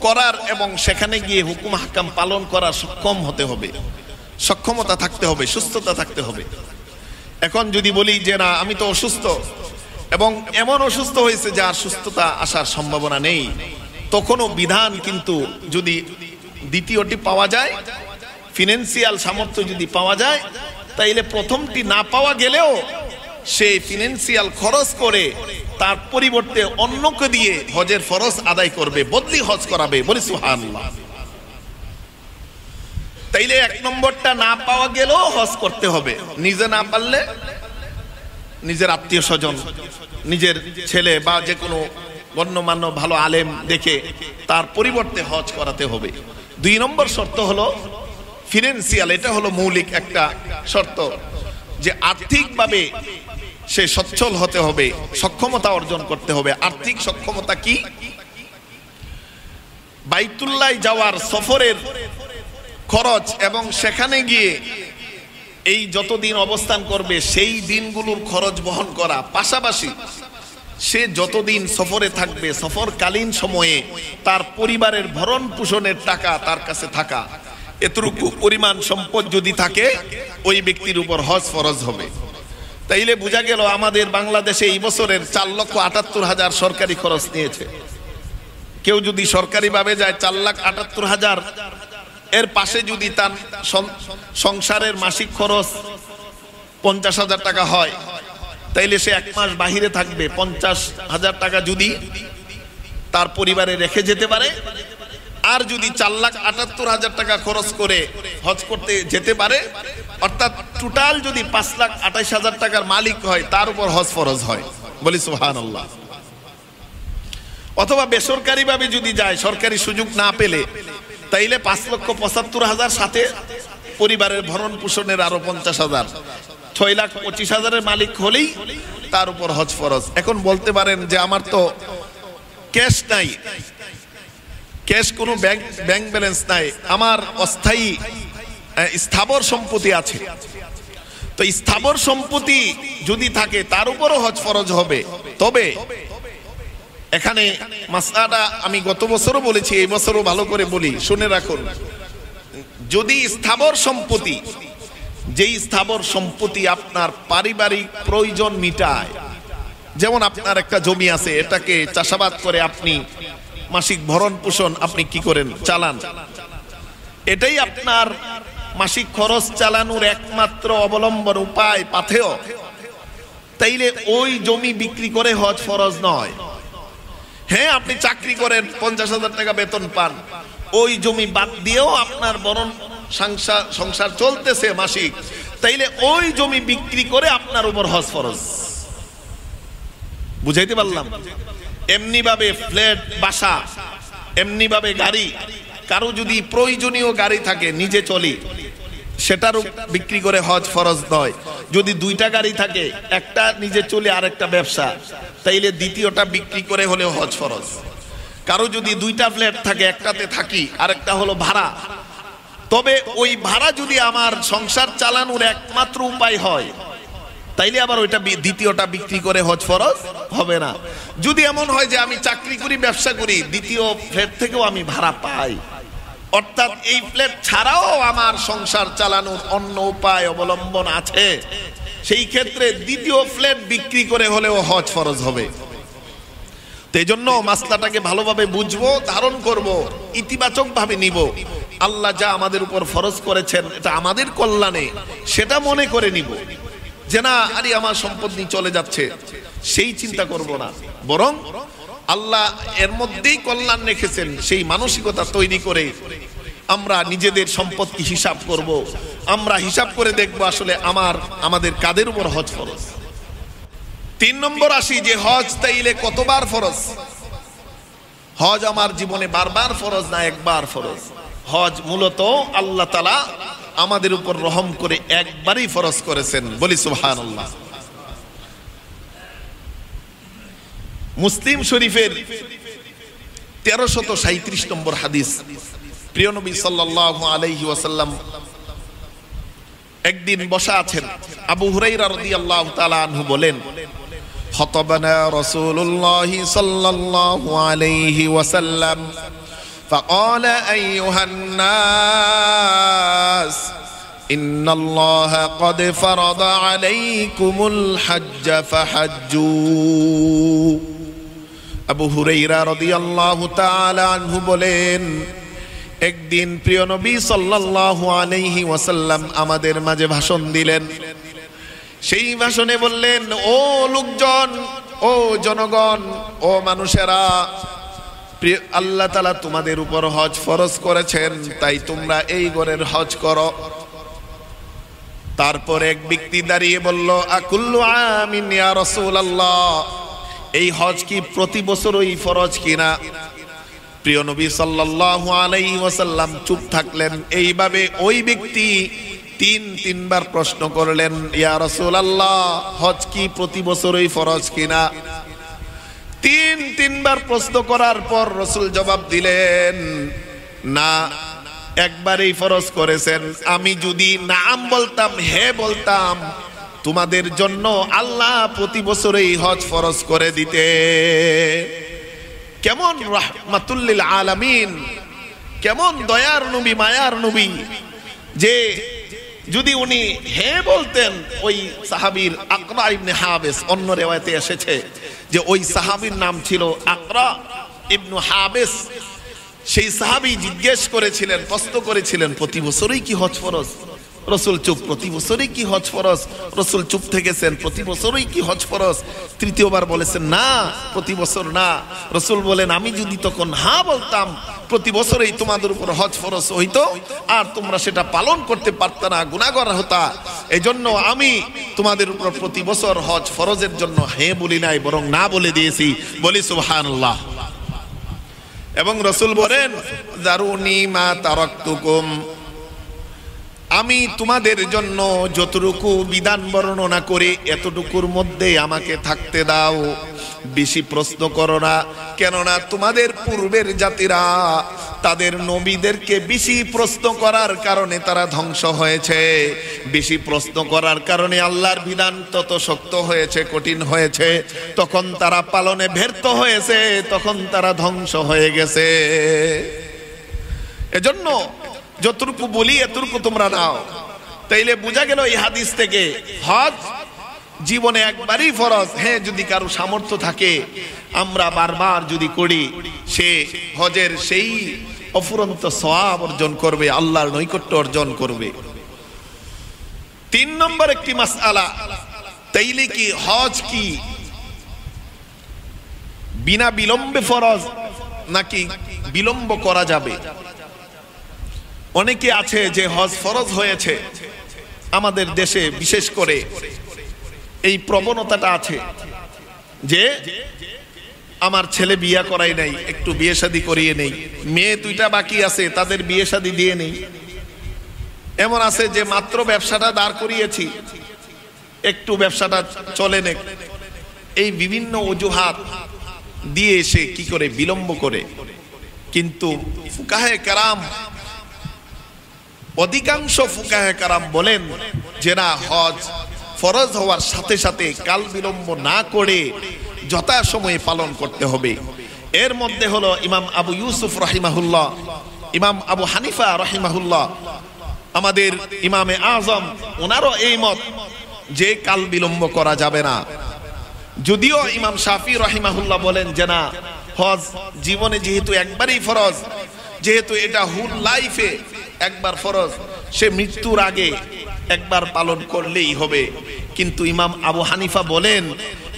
করার এবং সেখানে গিয়ে হুকুম হাকাম পালন করার সক্ষম হতে হবে, সক্ষমতা থাকতে হবে, সুস্থতা থাকতে হবে। এখন যদি বলি যে না আমি তো অসুস্থ এবং এমন অসুস্থ হয়েছে যে আর সুস্থতা আসার সম্ভাবনা নেই, তখনও বিধান কিন্তু যদি দ্বিতীয়টি পাওয়া যায়, ফিনান্সিয়াল সামর্থ্য যদি পাওয়া যায়, তাইলে প্রথমটি না পাওয়া গেলেও সে ফিনান্সিয়াল খরচ করে তার পরিবর্তে অন্যকে দিয়ে হজের ফরজ আদায় করবে, বদলি হজ করাবে, বলি সুবহানাল্লাহ। তাইলে 1 নম্বরটা না পাওয়া গেলেও হজ করতে হবে, নিজে না পারলে নিজের আত্মীয় স্বজন, নিজের ছেলে বা যে কোনো গণ্যমান্য ভালো আলেম দেখে তার পরিবর্তে হজ করাতে হবে। 2 নম্বর শর্ত হলো ফিনান্সিয়াল, এটা হলো মৌলিক একটা শর্ত, যে আর্থিকভাবে সে সচ্ছল হতে হবে, সক্ষমতা অর্জন করতে হবে। আর্থিক সক্ষমতা কি? বাইতুল্লাহ যাওয়ার সফরের খরচ এবং সেখানে গিয়ে এই যতদিন অবস্থান করবে সেই দিনগুলোর খরচ বহন করা, পাশাপাশি সে যতদিন সফরে থাকবে সফরকালীন সময়ে তার পরিবারের ভরণ পোষণের টাকা তার কাছে থাকা, এতটুকু পরিমাণ সম্পদ যদি থাকে ওই ব্যক্তির উপর হজ ফরজ হবে। তাইলে বোঝা গেল আমাদের বাংলাদেশে এই বছরের 4,78,000 সরকারি খরচ নিয়েছে। কেউ যদি সরকারি ভাবে যায় 4,78,000, এর পাশে যদি তার সংসারের মাসিক খরচ 50,000 টাকা হয়, তাইলে সে 1 মাস বাহিরে থাকবে। 50,000 টাকা যদি তার পরিবারে রেখে যেতে পারে, আর যদি 4,78,000 টাকা খরচ করে হজ করতে যেতে পারে, অর্থাৎ টোটাল যদি 5,28,000 টাকার মালিক হয়, তার উপর হজ ফরজ হয়, বলি সুবহানাল্লাহ। অথবা বেসরকারি ভাবে যদি যায়, সরকারি সুযোগ না পেলে, তাইলে 5,75,000 সাথে পরিবারের ভরণ পোষণের আরো 50,000, 6,25,000 এর মালিক হলেই তার উপর হজ ফরজ। এখন বলতে পারেন যে আমার তো ক্যাশ নাই, ক্যাশ কোনো ব্যাংক ব্যালেন্স নাই, আমার অস্থায়ী স্থাবর সম্পত্তি আছে। তো স্থাবর সম্পত্তি যদি থাকে তার উপরও হজ ফরজ হবে। তবে এখানে মাসআলা আমি গত বছরও বলেছি, এই বছরও ভালো করে বলি, শুনে রাখুন। যদি স্থাবর সম্পত্তি, যেই স্থাবর সম্পত্তি আপনার পারিবারিক প্রয়োজন মিটায়, যেমন আপনার একটা জমি আছে, এটাকে চাষাবাদ করে আপনি মাসিক ভরণ পোষণ আপনি কি করেন, চালান, এটাই আপনার মাসিক খরচ চালানোর একমাত্র অবলম্বন উপায়, পাথেয়। তাইলে ওই জমি বিক্রি করে হজ ফরজ নয়। হ্যাঁ, আপনি চাকরি করেন, 50,000 টাকা বেতন পান, ওই জমি বাদ দিয়েও আপনার বরণ সংসার চলতেছে মাসিক, তাইলে ওই জমি বিক্রি করে আপনার উপর হজ ফরজ। বুঝাইতে পারলাম? এমনি ভাবে ফ্ল্যাট, বাসা, এমনি ভাবে গাড়ি, কারো যদি প্রয়োজনীয় গাড়ি থাকে নিজে চলি, সেটারও বিক্রি করে হজ ফরজ নয়। যদি দুইটা গাড়ি থাকে, একটা নিজে চলে আর একটা ব্যবসা, তাইলে দ্বিতীয়টা বিক্রি করে হলেও হজ ফরজ। কারো যদি দুইটা ফ্ল্যাট থাকে, একটাতে থাকি আরেকটা হলো ভাড়া, তবে ওই ভাড়া যদি আমার সংসার চালানোর একমাত্র উপায় হয়, তাইলে আবার ওইটা দ্বিতীয়টা বিক্রি করে হজ ফরজ হবে না। যদি এমন হয় যে আমি চাকরি করি, ব্যবসা করি, দ্বিতীয় ফ্ল্যাট থেকেও আমি ভাড়া পাই, অর্থাৎ এই ফ্ল্যাট ছাড়াও আমার সংসার চালানোর অন্য উপায় অবলম্বন আছে, সেই ক্ষেত্রে দ্বিতীয় ফ্ল্যাট বিক্রি করে হলেও হজ ফরজ হবে। তো এই জন্য মাসলাটাকে ভালোভাবে বুঝবো, ধারণ করব, ইতিবাচক ভাবে নিব। আল্লাহ যা আমাদের উপর ফরজ করেছেন এটা আমাদের কল্যাণে, সেটা মনে করে নিব, যে না আরে আমার সম্পদ নিয়ে চলে যাচ্ছে সেই চিন্তা করব না, বরং আল্লাহ এর মধ্যেই কল্যাণ রেখেছেন, সেই মানসিকতা তৈরি করে আমরা নিজেদের সম্পদকে হিসাব করব। আমরা হিসাব করে দেখব আসলে আমাদের কাদের উপর হজ ফরজ। 3 নম্বর আসি যে হজ তাইলে কতবার ফরজ। হজ আমার জীবনে বারবার ফরজ না, একবার ফরজ। হজ মূলত আল্লাহ তাআলা আমাদের উপর রহম করে একবারই ফরজ করেছেন, বলি সুবহানাল্লাহ। মুসলিম শরীফের 1337 নম্বর হাদিস, প্রিয় নবী সাল্লাল্লাহু আলাইহি ওয়াসাল্লাম একদিন বসা আছেন, আবু হুরায়রা রাদিয়াল্লাহু তাআলা আনহু বলেন, খতবানা রাসূলুল্লাহ সাল্লাল্লাহু আলাইহি ওয়াসাল্লাম فقال أيها الناس إن الله قد فرض عليكم الحج فحجوا। আবু হুরায়রা রাদিয়াল্লাহু তাআলা আনহু বলেন, একদিন প্রিয় নবী সাল্লাল্লাহু আলাইহি ওয়াসাল্লাম আমাদের মাঝে ভাষণ দিলেন। সেই ভাষণে বললেন, ও লোকজন, ও জনগণ, ও মানুষেরা, আল্লাহ তাআলা তোমাদের উপর হজ ফরজ করেছেন, তাই তোমরা এই ঘরের হজ করো। তারপর এক ব্যক্তি দাঁড়িয়ে বলল, আকুল্লু আমিন ইয়া রাসূলুল্লাহ, এই হজ কি প্রতি বছরই ফরজ কিনা? প্রিয় নবী সাল্লাল্লাহু আলাইহি ওয়াসাল্লাম চুপ থাকলেন। এইভাবে ওই ব্যক্তি তিনবার প্রশ্ন করলেন, ইয়া রাসূলুল্লাহ, হজ কি প্রতি বছরই ফরজ কিনা? তিনবার প্রশ্ন করার পর রাসূল জবাব দিলেন, না, একবারই ফরজ করেছেন। আমি যদি নাম বলতাম, হ্যাঁ বলতাম, তোমাদের জন্য আল্লাহ প্রতি বছরই হজ ফরজ করে দিতে। কেমন রাহমাতুল লিল আলামিন, কেমন দয়ার নবী, মায়ার নবী, যে যদি উনি হ্যাঁ বলতেন, ওই সাহাবীর আকরা ইবনে হাবিস, অন্য রিওয়ায়াতে এসেছে যে ওই সাহাবীর নাম ছিল আকরা ইবনে হাবিস। সেই সাহাবী জিজ্ঞেস করেছিলেন, প্রশ্ন করেছিলেন, প্রতি বছরই কি হজ ফরজ? রাসূল চুপ। প্রতি বছরই কি হজ ফরজ? রাসূল চুপ থেকেছেন। প্রতি বছরই কি হজ ফরজ? তৃতীয়বার বলেছেন, না, প্রতি বছর না। রাসূল বলেন, আমি যদি তখন হ্যাঁ বলতাম, প্রতি বছরই তোমাদের উপর হজ ফরজ হইতো, আর তোমরা সেটা পালন করতে পারত না, গুনাহগার হতা। এজন্য আমি তোমাদের উপর প্রতি বছর হজ ফরজের জন্য হ্যাঁ বলি নাই, বরং না বলে দিয়েছি, বলি সুবহানাল্লাহ। এবং রাসূল বলেন, দারুনি মা তারাকতুকুম, আমি তোমাদের জন্য যতটুকু বিধান বর্ণনা করে এতটুকুর মধ্যে আমাকে থাকতে দাও, বেশি প্রশ্ন করো না। কেননা তোমাদের পূর্বের জাতিরা তাদের নবীদেরকে বেশি প্রশ্ন করার কারণে তারা ধ্বংস হয়েছে। বেশি প্রশ্ন করার কারণে আল্লাহর বিধান তত শক্ত হয়েছে, কঠিন হয়েছে, তখন তারা পালনে ব্যর্থ হয়েছে, তখন তারা ধ্বংস হয়ে গেছে। এজন্য যতটুকু বলি এতটুকু তোমরা নাও। তাইলে বোঝা গেল এই হাদিস থেকে হজ জীবনে একবারই ফরজ। হ্যাঁ, যদি কারো সামর্থ্য থাকে আমরা বারবার যদি করি, সে হজের সেই অফুরন্ত সওয়াব অর্জন করবে, আল্লাহর নৈকট্য অর্জন করবে। 3 নম্বর একটি মাসআলা, তাইলে কি হজ কি বিনা বিলম্বে ফরজ নাকি বিলম্ব করা যাবে? অনেকে আছে যে হজ ফরজ হয়েছে, আমাদের দেশে বিশেষ করে এই প্রবণতাটা আছে যে আমার ছেলে বিয়ে করাই নাই, একটু বিয়ে শাদী করিয়ে নেই, মেয়ে 2টা বাকি আছে তাদের বিয়ে শাদী দিয়ে নেই। এমন আছে যে মাত্র ব্যবসাটা দাঁড় করিয়েছি, একটু ব্যবসাটা চলে নে, এই বিভিন্ন অজুহাত দিয়ে এসে কি করে বিলম্ব করে। কিন্তু ফুকাহে কেরাম, অধিকাংশ ফুকাহে কেরাম বলেন যে না, হজ ফরজ হওয়ার সাথে সাথে কাল বিলম্ব না করে যথাসময়ে পালন করতে হবে। এর মধ্যে হলো ইমাম আবু ইউসুফ রহিমাহুল্লাহ, ইমাম আবু হানিফা রহিমাহুল্লাহ, আমাদের ইমামে আজম, ওনারও এই মত যে কাল বিলম্ব করা যাবে না। যদিও ইমাম শাফি রহিমাহুল্লাহ বলেন যে না, হজ জীবনে যেহেতু একবারই ফরজ, যেহেতু এটা হুল লাইফে একবার ফরজ, সে মৃত্যুর আগে একবার পালন করলেই হবে। কিন্তু ইমাম আবু হানিফা বলেন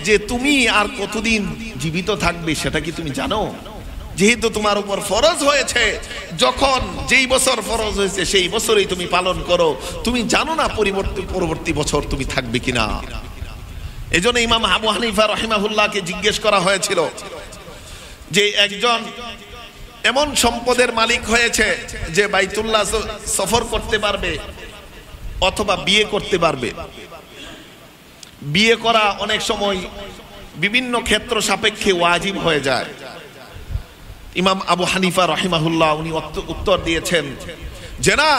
যে তুমি আর কতদিন জীবিত থাকবে সেটা কি তুমি জানো? যেহেতু তোমার উপর ফরজ হয়েছে, যখন যেই বছর ফরজ হয়েছে সেই বছরই তুমি পালন করো, তুমি জানো না পরবর্তী বছর তুমি থাকবে কিনা। এজন্য ইমাম আবু হানিফা রহিমাহুল্লাহকে জিজ্ঞেস করা হয়েছিল যে একজন এমন সম্পদের মালিক হয়েছে যে বাইতুল্লাহ সফর করতে পারবে অথবা বিয়ে করতে পারবে। বিয়ে করা অনেক সময় বিভিন্ন ক্ষেত্র সাপেক্ষে ওয়াজিব হয়ে যায়। ইমাম আবু হানিফা রহিমাহুল্লাহ উনি উত্তর দিয়েছেন যে না,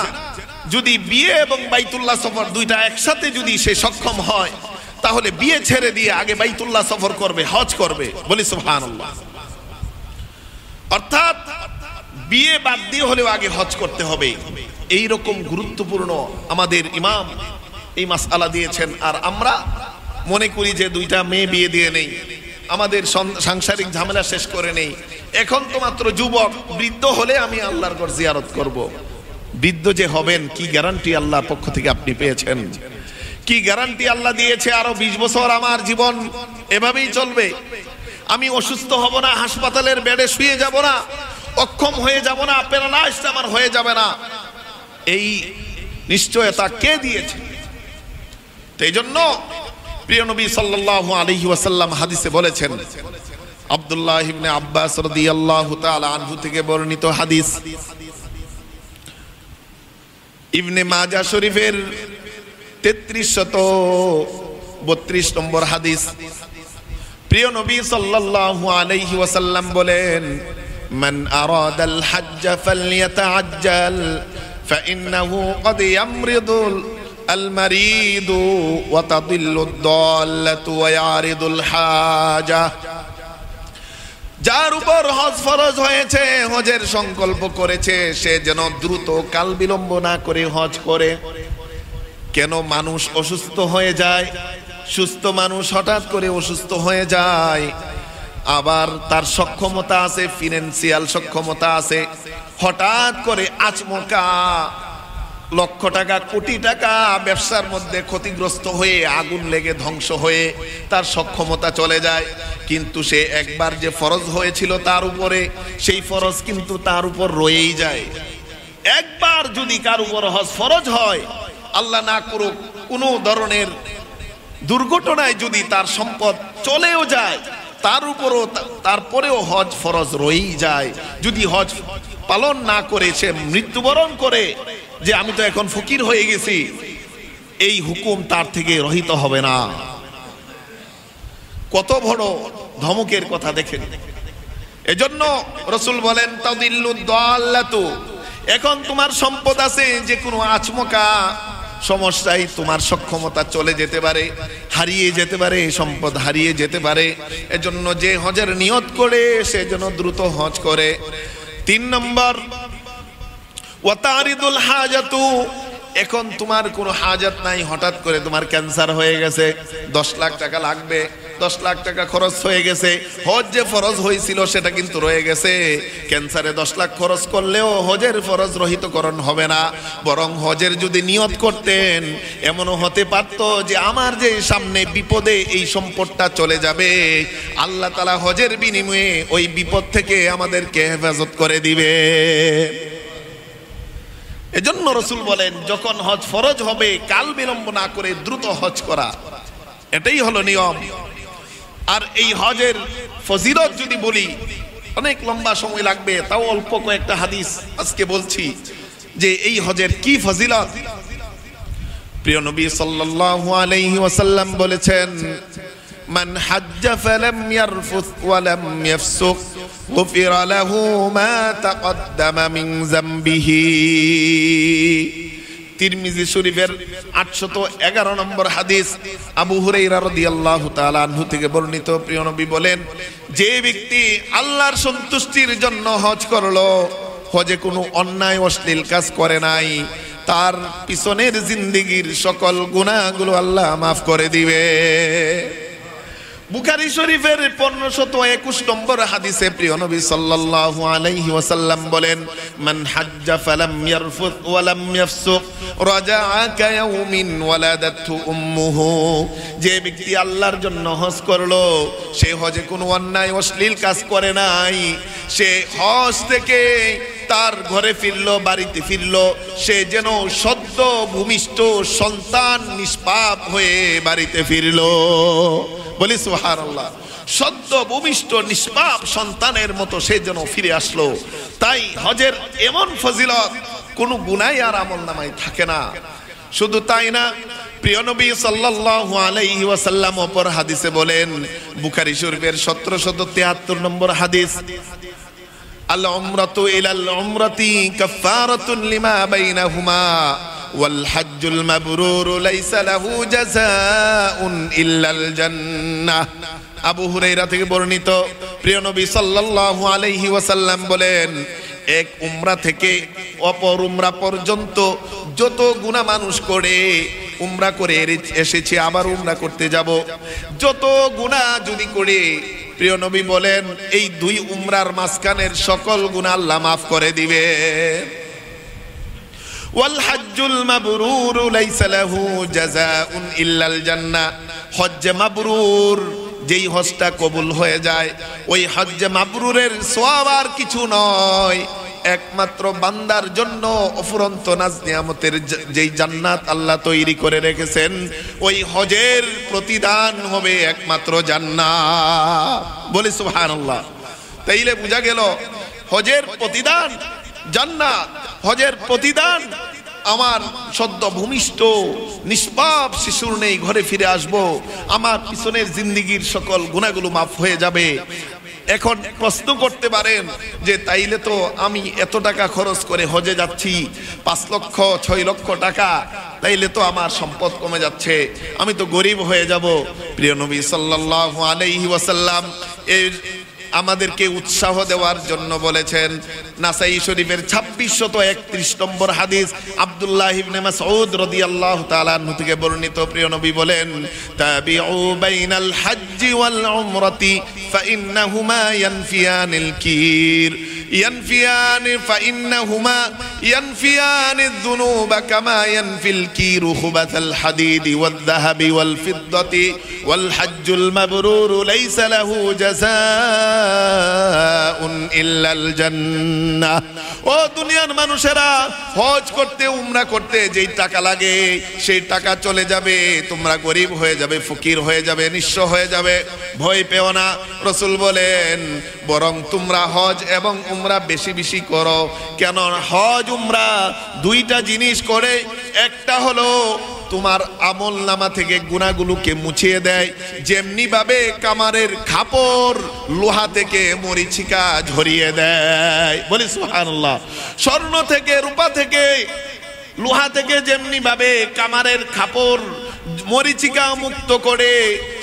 যদি বিয়ে এবং বাইতুল্লাহ সফর 2টা একসাথে যদি সে সক্ষম হয়, তাহলে বিয়ে ছেড়ে দিয়ে আগে বাইতুল্লাহ সফর করবে, হজ করবে। বলি সুবহানাল্লাহ। অর্থাৎ বিয়ে বাদ দিয়ে হলেও আগে হজ করতে হবে। এই রকম গুরুত্বপূর্ণ আমাদের ইমাম এই মাসআলা দিয়েছেন। আর আমরা মনে করি যে 2টা মেয়ে বিয়ে দিয়ে নেই, আমাদের সাংসারিক ঝামেলা শেষ করে নেই, এখন তো মাত্র যুবক, বৃদ্ধ হলে আমি আল্লাহর ঘর জিয়ারত করব। বৃদ্ধ যে হবেন কি গ্যারান্টি আল্লাহর পক্ষ থেকে আপনি পেয়েছেন? কি গ্যারান্টি আল্লাহ দিয়েছে আরো 20 বছর আমার জীবন এভাবেই চলবে? আমি অসুস্থ হব না, হাসপাতালের বেডে শুয়ে যাব না, অক্ষম হয়ে যাব না, প্যারালাইজড আমার হয়ে যাবে না, এই নিশ্চয়তা কে দিয়েছে? এই জন্য প্রিয় নবী সাল্লাল্লাহু আলাইহি ওয়াসাল্লাম হাদিসে বলেছেন, আব্দুল্লাহ ইবনে আব্বাস রাদিয়াল্লাহু তাআলা আনহু থেকে বর্ণিত হাদিস, ইবনে মাজাহ শরীফের 3332 নম্বর হাদিস। প্রিয় নবী সাল্লাল্লাহু আলাইহি ওয়াসাল্লাম বলেন, মান আরাদাল হজ্জ ফালইয়াতাআজ্জাল ফাইন্নাহু ক্বাদ ইয়ামরিদুল المريض وتضل الضالة ويعرض الحاجة। যার উপর হজ ফরজ হয়েছে, হজের সংকল্প করেছে, সে যেন দ্রুত কাল বিলম্ব না করে হজ করে। কেন মানুষ অসুস্থ হয়ে যায়, সুস্থ মানুষ হঠাৎ করে অসুস্থ হয়ে যায়, আবার তার সক্ষমতা আছে, ফিনান্সিয়াল সক্ষমতা আছে, হঠাৎ করে আচমকা লক্ষ টাকা কোটি টাকা ব্যবসার মধ্যে ক্ষতিগ্রস্ত হয়ে আগুন লেগে ধ্বংস হয়ে তার সক্ষমতা চলে যায়। কিন্তু সে একবার যে ফরজ হয়েছিল তার উপরে, সেই ফরজ কিন্তু তার উপর রয়েই যায়। একবার যদি কার উপর হজ ফরজ হয়, আল্লাহ না করুক কোনো ধরনের দুর্ঘটনায় যদি তার সম্পদ চলেও যায়, তার উপরও তারপরেও হজ ফরজ রয়েই যায়। যদি হজ পালন না করে সে মৃত্যুবরণ করে যে আমি তো এখন ফকির হয়ে গেছি, এই হুকুম তার থেকে রহিত হবে না। কত বড় ধমকের কথা দেখেন। এজন্য রাসূল বলেন, তাদিল্লুদ দাল্লাতু, এখন তোমার সম্পদ আছে, যে কোনো আচমকা সমস্যায় তোমার সক্ষমতা চলে যেতে পারে, হারিয়ে যেতে পারে, সম্পদ হারিয়ে যেতে পারে। এজন্য যে হজের নিয়ত করে সে যেন দ্রুত হজ করে। 3 নম্বর, ওয়াতারিদুল হাজাতু, এখন তোমার কোনো হাজাত নাই, হঠাৎ করে তোমার ক্যান্সার হয়ে গেছে, 10 লাখ টাকা লাগবে, 10 লাখ টাকা খরচ হয়ে গেছে, হজ যে ফরজ হয়েছিল সেটা কিন্তু রয়ে গেছে। ক্যান্সারে 10 লাখ খরচ করলেও হজের ফরজ রহিতকরণ হবে না, বরং হজের যদি নিয়ত করতেন, এমনও হতে পারত যে আমার যে সামনে বিপদে এই সম্পদটা চলে যাবে, আল্লাহ তাআলা হজের বিনিময়ে ওই বিপদ থেকে আমাদেরকে হেফাজত করে দিবে। এজন্য রাসূল বলেন, যখন হজ ফরজ হবে কাল বিলম্ব না করে দ্রুত হজ করা, এটাই হলো নিয়ম। আর এই হজের ফজিলত যদি বলি অনেক লম্বা সময় লাগবে, তাও অল্প কয়েকটা হাদিস আজকে বলছি যে এই হজের কি ফজিলত। প্রিয় নবী সাল্লাল্লাহু আলাইহি ওয়াসাল্লাম বলেছেন, মান হাজ্জা ফালাম ইয়ারফুস ওয়া লাম ইয়াফসুক গুফিরা লাহু মা তাকদ্দামা মিন যামবিহি। তিরমিজি শরীফের 811 নম্বর হাদিস, আবু হুরায়রা রাদিয়াল্লাহু তাআলা আনহু থেকে বর্ণিত। প্রিয় নবী বলেন, যে ব্যক্তি আল্লাহর সন্তুষ্টির জন্য হজ করলো, হজে কোনো অন্যায় অশ্লীল কাজ করে নাই, তার পিছনের জিন্দেগীর সকল গুনাহগুলো আল্লাহ মাফ করে দিবে। বুখারী শরীফের 1521 নম্বর হাদিসে প্রিয় নবী সাল্লাল্লাহু আলাইহি ওয়াসাল্লাম বলেন, মান হাজ্জা ফালাম ইয়ারফুত ওয়া লাম ইয়াফসুক রাজাআ কায়াউমিন ওয়ালাদাতহু উম্মুহু। যে ব্যক্তি আল্লাহর জন্য হজ করলো, সে হজে কোনো অন্যায় অশ্লীল কাজ করে নাই, সে হজ থেকে তার ঘরে ফিরলো, বাড়িতে ফিরলো, সে যেন সদ্য ভূমিষ্ঠ সন্তান নিষ্পাপ হয়ে বাড়িতে ফিরলো। বলি সুবহানাল্লাহ। সদ্য ভূমিষ্ঠ নিষ্পাপ সন্তানের মতো সে যেন ফিরে আসলো। তাই হজের এমন ফজিলত, কোনো গুনাহ আর আমলনামায় থাকে না। শুধু তাই না, প্রিয় নবী সাল্লাল্লাহু আলাইহি ওয়াসাল্লাম অপর হাদিসে বলেন, বুখারী শরীফের 1773 নম্বর হাদিস, আল উমরাতু ইলাল উমরাতি কাফারাতুন লিমা বাইনাহুমা ওয়াল হজ্জুল মাবরুর লাইসা লাহু জাযাউন ইল্লাল জান্নাহ। আবু হুরায়রা থেকে বর্ণিত, প্রিয় নবী সাল্লাল্লাহু আলাইহি ওয়াসাল্লাম বলেন, এক উমরা থেকে অপর উমরা পর্যন্ত যত গুনাহ মানুষ করে, উমরা করে এসেছে আবার উমরা করতে যাব, যত গুনাহ যদি করে, প্রিয় নবী বলেন এই দুই উমরার মাঝখানের সকল গুনাহ আল্লাহ মাফ করে দিবে। ওয়াল হজ্জুল মাবরুর লাইসা লাহু জাযাউন ইল্লাল জান্নাহ। হজ্জে মাবরুর, যেই হজটা কবুল হয়ে যায়, ওই হজ্জে মাবরুরের সওয়াব আর কিছু নয়, একমাত্র বান্দার জন্য অফুরন্ত নাজ নিয়ামতের যেই জান্নাত আল্লাহ তৈরি করে রেখেছেন, ওই হজের প্রতিদান হবে একমাত্র জান্নাত। বলি সুবহানাল্লাহ। তাইলে বোঝা গেল হজের প্রতিদান জান্নাত, হজের প্রতিদান আমার সদ্য ভূমিষ্ঠ নিষ্পাপ শিশুর নেই ঘরে ফিরে আসব, আমার পিছনের জিন্দেগীর সকল গুনাহগুলো মাফ হয়ে যাবে। এখন প্রশ্ন করতে পারেন যে তাইলে তো আমি এত টাকা খরচ করে হজে যাচ্ছি, 5 লক্ষ 6 লক্ষ টাকা, তাইলে তো আমার সম্পদ কমে যাচ্ছে, আমি তো গরিব হয়ে যাব। প্রিয় নবী সাল্লাল্লাহু আলাইহি ওয়াসাল্লাম এর আমাদেরকে উৎসাহ দেওয়ার জন্য বলেছেন। নাসাই শরীফের 2631 নম্বর হাদিস, আব্দুল্লাহ ইবনে মাসউদ রাদিয়াল্লাহু তাআলা আনহু থেকে বর্ণিত। প্রিয় নবী বলেন, তাবিউ বাইনাল হজ্জি ওয়াল উমরাতি ফাইন্নাহুমা ইয়ানফিয়ানিল কির فإنهما ينفيان الذنوب كما ينفي الكير خبث الحديد والذهب والفضة والحج المبرور ليس له جزاء إلا الجنة। ও দুনিয়ার মানুষেরা, হজ করতে উমরা করতে যেই টাকা লাগে সেই টাকা চলে যাবে, তোমরা গরিব হয়ে যাবে, ফকির হয়ে যাবে, নিঃস্ব হয়ে যাবে, ভয় পেও না। রাসূল বলেন, বরং তোমরা হজ এবং উমরা বেশি বেশি করো। কেন? হজ উমরা দুইটা জিনিস করে, একটা হলো তোমার আমল নামা থেকে গুনাহগুলোকে মুছিয়ে দেয়, যেমনি ভাবে কামারের খাপড় লোহা থেকে মরিচিকা ঝরিয়ে দেয়। বলি সুবহানাল্লাহ। স্বর্ণ থেকে, রূপা থেকে, লোহা থেকে যেমনি ভাবে কামারের খাপড় মরিচিকা মুক্ত করে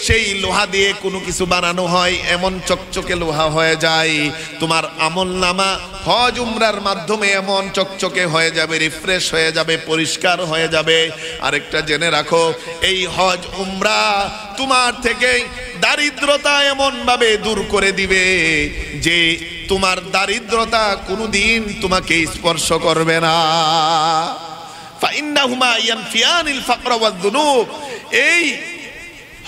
সেই লোহা দিয়ে কোনো কিছু বানানো হয়, এমন চকচকে লোহা হয়ে যায়। তোমার আমলনামা হজ উমরার মাধ্যমে এমন চকচকে হয়ে যাবে, রিফ্রেশ হয়ে যাবে, পরিষ্কার হয়ে যাবে। আরেকটা জেনে রাখো, এই হজ উমরা তোমার থেকে দারিদ্রতা এমন ভাবে দূর করে দিবে যে তোমার দারিদ্রতা কোনোদিন তোমাকে স্পর্শ করবে না। ফাইন্নাহুমা ইয়ানফিয়ানিল ফাকরা ওয়াজ যুনুব, এই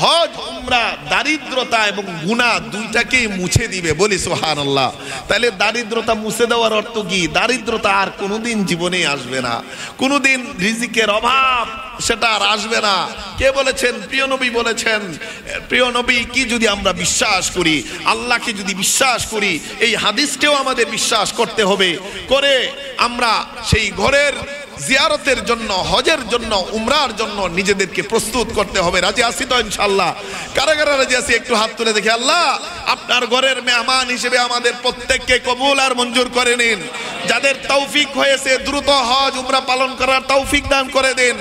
হজ উমরা দারিদ্রতা এবং গুনাহ দুইটাকেই মুছে দিবে। বলি সুবহানাল্লাহ। তাহলে দারিদ্রতা মুছে দেওয়ার অর্থ কি? দারিদ্রতা আর কোনোদিন জীবনে আসবে না, কোনোদিন রিজিকের অভাব সেটা আর আসবে না। কে বলেছেন? প্রিয় নবী বলেছেন। প্রিয় নবী কি যদি আমরা বিশ্বাস করি, আল্লাহকে যদি বিশ্বাস করি, এই হাদিসকেও আমাদের বিশ্বাস করতে হবে, করে আমরা সেই ঘরের জিয়ারতের জন্য, হজের জন্য, উমরার জন্য নিজেদেরকে প্রস্তুত করতে হবে। রাজি আছি তো ইনশাআল্লাহ? কারা কারা রাজি আছি একটু হাত তুলে দেখি। আল্লাহ আপনার ঘরের মেহমান হিসেবে আমাদের প্রত্যেককে কবুল আর মঞ্জুর করে নিন। যাদের তৌফিক হয়েছে দ্রুত হজ উমরা পালন করার তৌফিক দান করে দিন।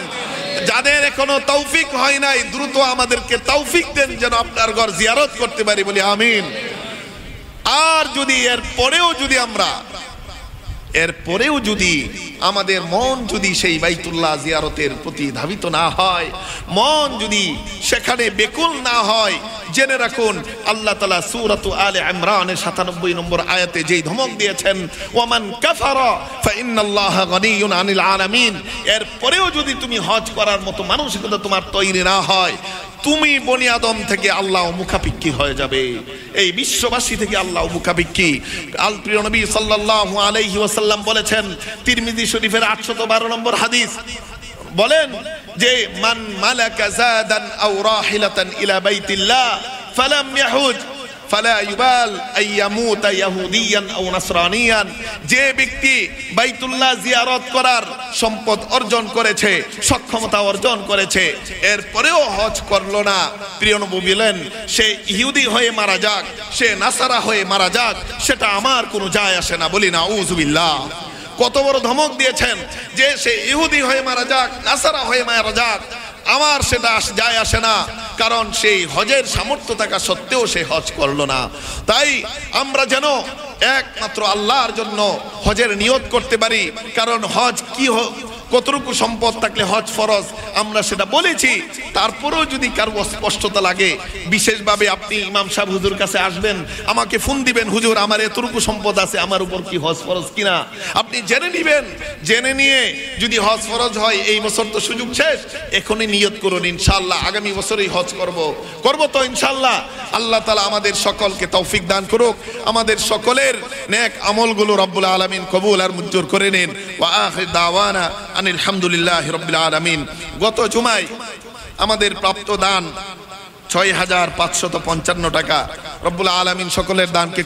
যাদের এখনো তৌফিক হয় নাই দ্রুত আমাদেরকে তৌফিক দেন যেন আপনার ঘর জিয়ারত করতে পারি। বলি আমিন। আর যদি এরপরেও যদি আমাদের মন যদি সেই বাইতুল্লাহ জিয়ারতের প্রতি ধাবিত না হয়, মন যদি সেখানে বেকুল না হয়, জেনে রাখুন আল্লাহ তাআলা সূরাতু আলে ইমরানের ৯৭ নম্বর আয়াতে যেই ধমক দিয়েছেন, ওয়ামান কাফারা ফাইন্নাল্লাহা গানিয়্যুন আনিল আলামিন, এরপরেও যদি তুমি হজ করার মতো মানসিকতা তোমার তৈরি না হয়, তুমি বনি আদম থেকে আল্লাহ মুখাপিক্ষি হয়ে যাবে, এই বিশ্ববাসী থেকে আল্লাহ মুখাপিক্ষি। আল প্রিয় নবী সাল্লাল্লাহু আলাইহি ওয়াসাল্লাম বলেছেন, তিরমিজি শরীফের ৮১২ নম্বর হাদিস, বলেন যে মান মালাকা জাদান আও রাহিলাতান ইলা বাইতিল্লাহ ফালাম ইয়াহুজ ফালা ইউবাল আইয়ামুতা ইয়াহুদিয়ান আও নাসরানিয়ান, যে ব্যক্তি বাইতুল্লাহ জিয়ারত করার সম্পদ অর্জন করেছে, সক্ষমতা অর্জন করেছে, এরপরেও হজ করলো না, প্রিয় নবী বলেন সে ইহুদি হয়ে মারা যাক, সে নাসারা হয়ে মারা যাক, সেটা আমার কোনো যায় আসে না। বলি না আউযুবিল্লাহ। কত বড় ধমক দিয়েছেন যে সে ইহুদি হয়ে মারা যাক, নাসারা হয়ে মারা যাক, আমার সেটা যায় আসে না, কারণ সেই হজের সামর্থ্য থাকা সত্ত্বেও সে হজ করলো না। তাই আমরা যেন একমাত্র আল্লাহর জন্য হজের নিয়ত করতে পারি, কারণ হজ কি, কতটুকু সম্পদ থাকলে হজ ফরজ আমরা সেটা বলেছি। তারপরেও যদি কারো স্পষ্টতা লাগে, বিশেষভাবে আপনি ইমাম সাহেব হুজুর কাছে আসবেন, আমাকে ফোন দিবেন, হুজুর আমার এতটুকু সম্পদ আছে, আমার উপর কি হজ ফরজ কিনা আপনি জেনে নিবেন। জেনে নিয়ে যদি হজ ফরজ হয়, এই বছর তো সুযোগ শেষ, এখনই নিয়ত করুন ইনশাআল্লাহ আগামী বছরই হজ করব তো ইনশাআল্লাহ। আল্লাহ তাআলা আমাদের সকলকে তৌফিক দান করুক, আমাদের সকলের নেক আমলগুলো রব্বুল আলামিন কবুল আর মঞ্জুর করে নিন। ওয়া আখির দাওয়ানা আনিল হামদুলিল্লাহি রাব্বিল আলামিন। গত জুমায় আমাদের প্রাপ্ত দান ৬৫৫৫ টাকা। রব্বুল আলামিন সকলের দানকে